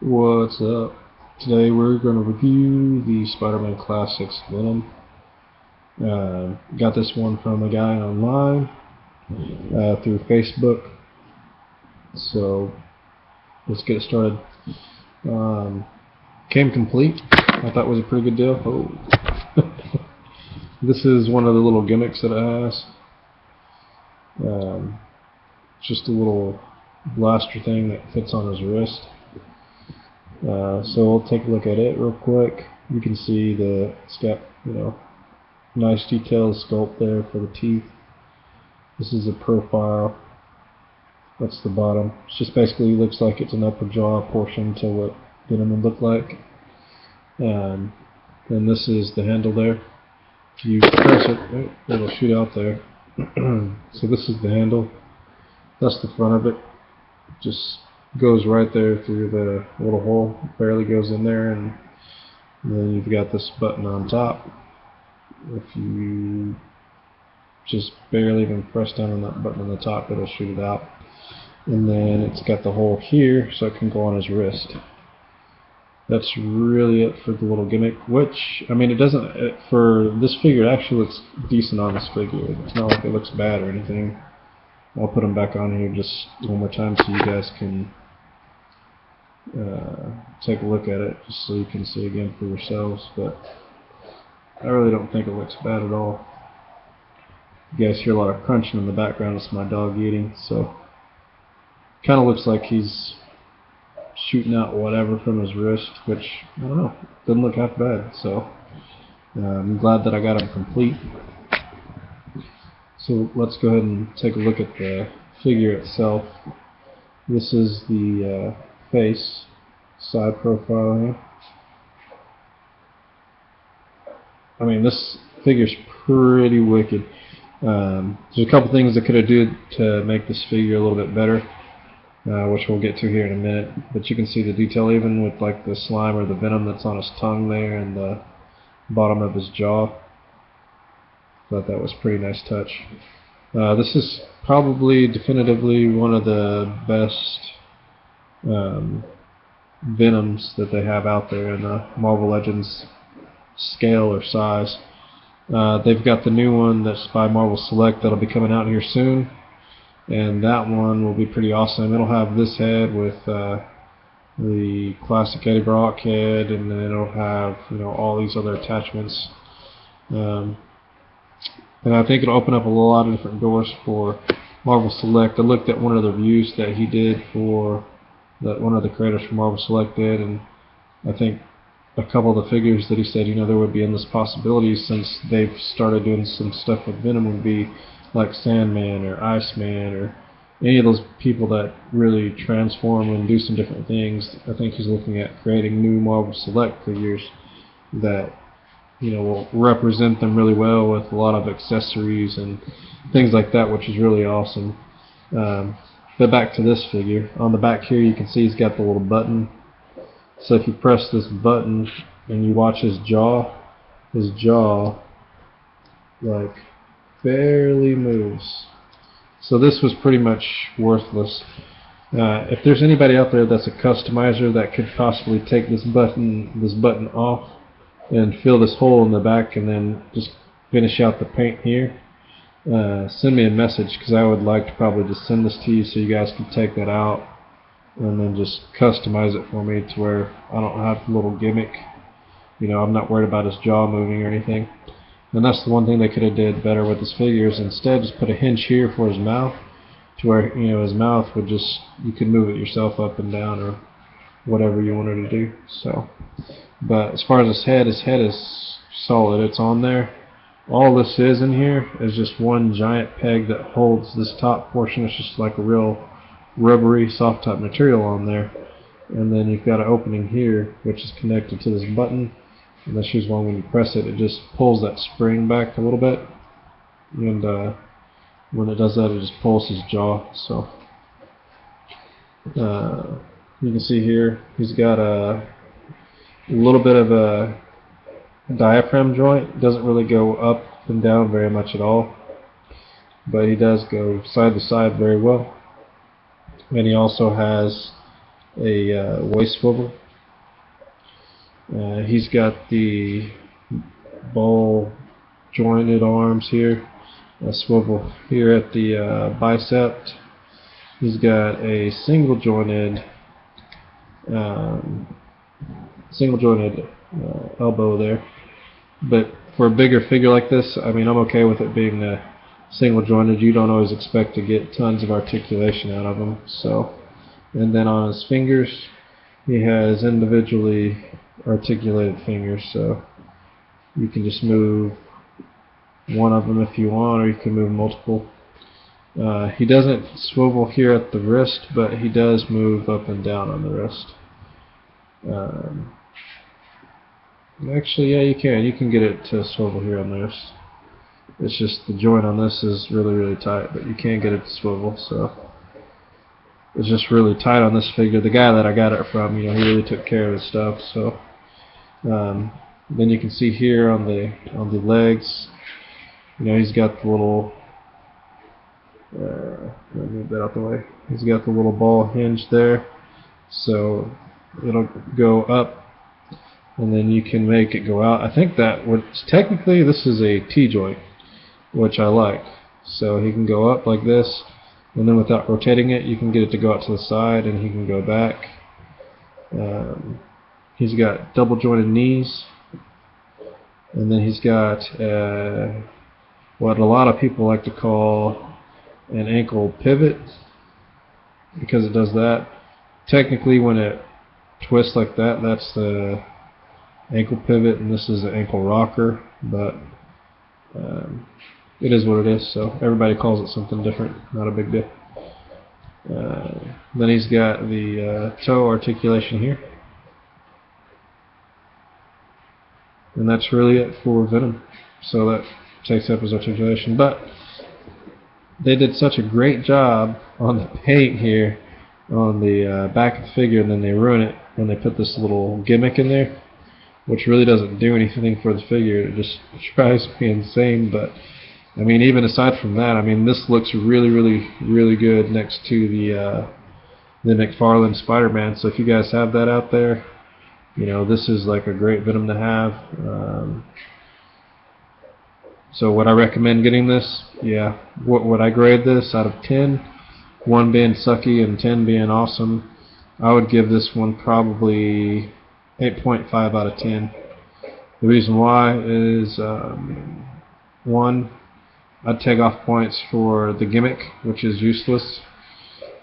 What's up? Today we're going to review the Spider-Man Classics Venom. Got this one from a guy online through Facebook. So let's get it started. Came complete. I thought it was a pretty good deal. Oh, this is one of the little gimmicks that it has. Just a little blaster thing that fits on his wrist. So we'll take a look at it real quick. You can see it's got, nice detailed sculpt there for the teeth. This is a profile. That's the bottom. It just basically looks like it's an upper jaw portion to what Venom would look like. And this is the handle there. If you press it, it'll shoot out there. So this is the handle. That's the front of it. Just goes right there through the little hole, barely goes in there, and then you've got this button on top. If you just barely even press down on that button on the top, it'll shoot it out. And then it's got the hole here so it can go on his wrist. That's really it for the little gimmick, which, I mean, it doesn't, for this figure, it actually looks decent on this figure. It's not like it looks bad or anything. I'll put them back on here just one more time so you guys can take a look at it, just so you can see again for yourselves. But I really don't think it looks bad at all. You guys hear a lot of crunching in the background. It's my dog eating, so kind of looks like he's shooting out whatever from his wrist, which, I don't know, doesn't look half bad. So I'm glad that I got him complete. So let's go ahead and take a look at the figure itself. This is the face, side profile here. I mean, this figure's pretty wicked. There's a couple things that could have done to make this figure a little bit better, which we'll get to here in a minute. But you can see the detail even with like the slime or the venom that's on his tongue there and the bottom of his jaw. Thought that was a pretty nice touch. This is probably definitively one of the best Venoms that they have out there in the Marvel Legends scale or size. They've got the new one that's by Marvel Select that'll be coming out here soon, and that one will be pretty awesome. It'll have this head with the classic Eddie Brock head, and then it'll have all these other attachments. And I think it'll open up a lot of different doors for Marvel Select. I looked at one of the reviews that he did for that one of the creators from Marvel Select did, and I think a couple of the figures that he said, there would be endless possibilities since they've started doing some stuff with Venom would be like Sandman or Iceman or any of those people that really transform and do some different things. I think he's looking at creating new Marvel Select figures that will represent them really well with a lot of accessories and things like that, which is really awesome. But back to this figure. On the back here you can see he's got the little button. So if you press this button and you watch his jaw like barely moves. So this was pretty much worthless. If there's anybody out there that's a customizer that could possibly take this button off and fill this hole in the back and then just finish out the paint here, send me a message, because I would like to probably just send this to you so you guys can take that out and then just customize it for me to where I don't have a little gimmick. I'm not worried about his jaw moving or anything. And that's the one thing they could have did better with his figures. Instead, just put a hinge here for his mouth to where his mouth would just, you could move it yourself up and down or whatever you wanted to do. So, but as far as his head is solid. It's on there. All this is in here is just one giant peg that holds this top portion. It's just like a real rubbery soft top material on there, and then you've got an opening here which is connected to this button, and this is one when you press it, it just pulls that spring back a little bit, and when it does that, it just pulls his jaw. So you can see here he's got a little bit of a diaphragm joint. It doesn't really go up and down very much at all, but he does go side to side very well. And he also has a waist swivel. He's got the ball jointed arms here, a swivel here at the bicep. He's got a single jointed elbow there. But for a bigger figure like this, I mean, I'm okay with it being single jointed. You don't always expect to get tons of articulation out of him. So, and then on his fingers, he has individually articulated fingers. So you can just move one of them if you want, or you can move multiple. He doesn't swivel here at the wrist, but he does move up and down on the wrist. Actually, yeah, you can. You can get it to swivel here on the wrist. It's just the joint on this is really, really tight, but you can get it to swivel. So it's just really tight on this figure. The guy that I got it from, he really took care of his stuff. So then you can see here on the legs, he's got the little. Let me move that out the way. He's got the little ball hinge there, so it'll go up, and then you can make it go out. I think that technically this is a T-joint, which I like. So he can go up like this, and then without rotating it, you can get it to go out to the side, and he can go back. He's got double jointed knees, and then he's got what a lot of people like to call an ankle pivot, because it does that. Technically, when it twists like that, that's the ankle pivot, and this is the ankle rocker, but it is what it is. So everybody calls it something different, not a big deal. Then he's got the toe articulation here, and that's really it for Venom. So that takes up his articulation, but they did such a great job on the paint here on the back of the figure, and then they ruin it when they put this little gimmick in there, which really doesn't do anything for the figure. It just drives me insane. But I mean, even aside from that, I mean, this looks really, really, really good next to the McFarlane Spider-Man. So if you guys have that out there, this is like a great Venom to have. So would I recommend getting this? Yeah. What would I grade this out of 10? 1 being sucky and 10 being awesome. I would give this one probably 8.5 out of 10. The reason why is 1, I'd take off points for the gimmick, which is useless.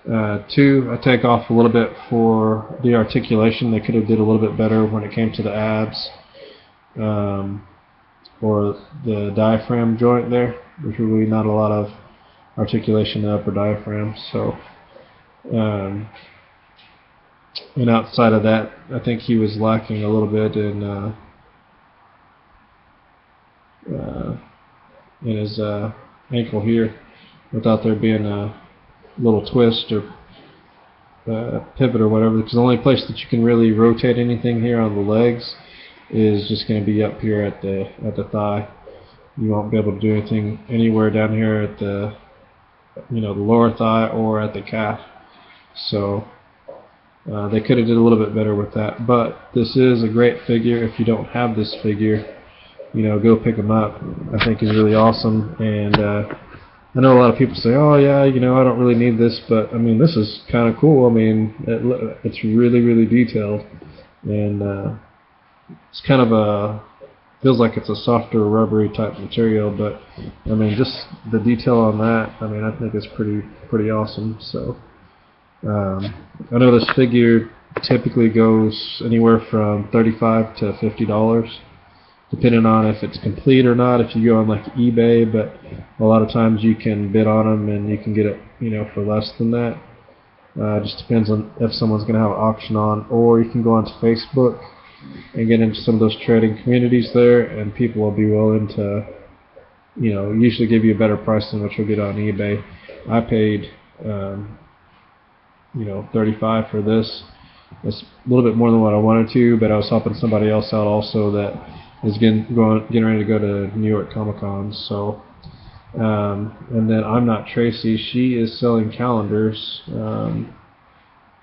2, I take off a little bit for the articulation. They could have did a little bit better when it came to the abs. Or the diaphragm joint there. There's really not a lot of articulation in the upper diaphragm. So, and outside of that, I think he was lacking a little bit in his ankle here, without there being a little twist or pivot or whatever. Because the only place that you can really rotate anything here on the legs is just going to be up here at the thigh. You won't be able to do anything anywhere down here at the the lower thigh or at the calf. So they could have did a little bit better with that. But this is a great figure. If you don't have this figure, go pick them up. I think he's really awesome. And I know a lot of people say, oh yeah, I don't really need this, but I mean, this is kind of cool. I mean, it's really, really detailed, and it's kind of feels like it's a softer rubbery type material, but I mean, just the detail on that, I mean, I think it's pretty awesome. So I know this figure typically goes anywhere from $35 to $50, depending on if it's complete or not, if you go on like eBay, but a lot of times you can bid on them and you can get it for less than that. Just depends on if someone's going to have an auction on, or you can go onto Facebook and get into some of those trading communities there, and people will be willing to usually give you a better price than what you'll get on eBay. I paid $35 for this. It's a little bit more than what I wanted to, but I was helping somebody else out also that is getting ready to go to New York Comic Con. So and then Imnot Traci, she is selling calendars,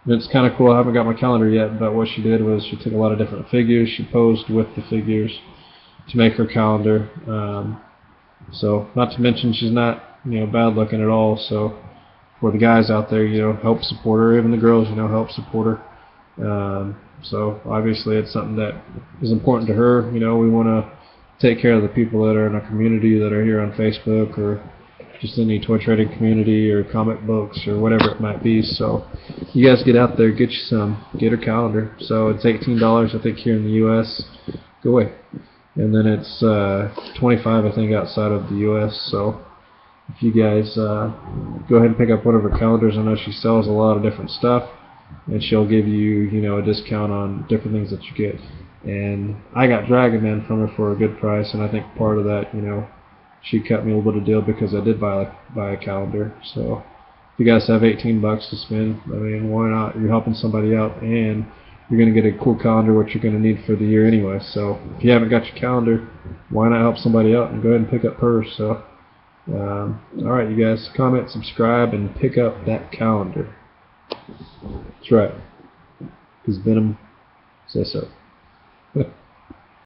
It's kind of cool. I haven't got my calendar yet, but what she did was she took a lot of different figures. She posed with the figures to make her calendar. So not to mention she's not, bad looking at all. So for the guys out there, help support her. Even the girls, help support her. So obviously it's something that is important to her. We want to take care of the people that are in our community, that are here on Facebook, or just any toy trading community, or comic books, or whatever it might be. So you guys get out there, get you some, get her calendar. So it's $18, I think, here in the U.S. Go away. And then it's $25, I think, outside of the U.S. So if you guys go ahead and pick up one of her calendars, I know she sells a lot of different stuff, and she'll give you, a discount on different things that you get. And I got Dragon Man from her for a good price, and I think part of that, she cut me a little bit of deal because I did buy a calendar. So if you guys have $18 to spend, I mean, why not? You're helping somebody out, and you're going to get a cool calendar, which you're going to need for the year anyway. So if you haven't got your calendar, why not help somebody out and go ahead and pick up hers? So alright, you guys, comment, subscribe, and pick up that calendar. That's right, because Venom says so.